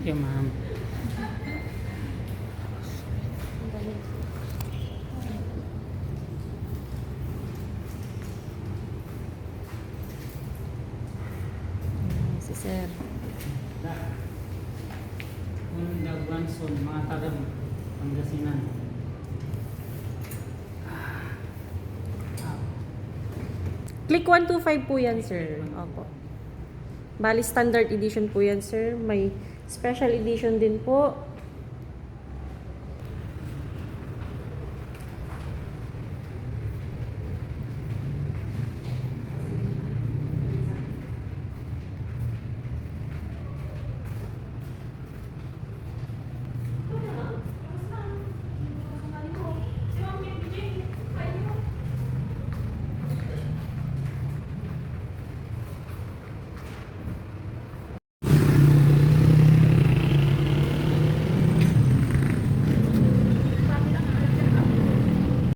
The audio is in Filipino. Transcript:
you, ma'am. Si sir. Kung Dagwanson, mga taga Pangasinan. Click 125 po yan, sir. Opo. Bali, standard edition po yan, sir. May special edition din po.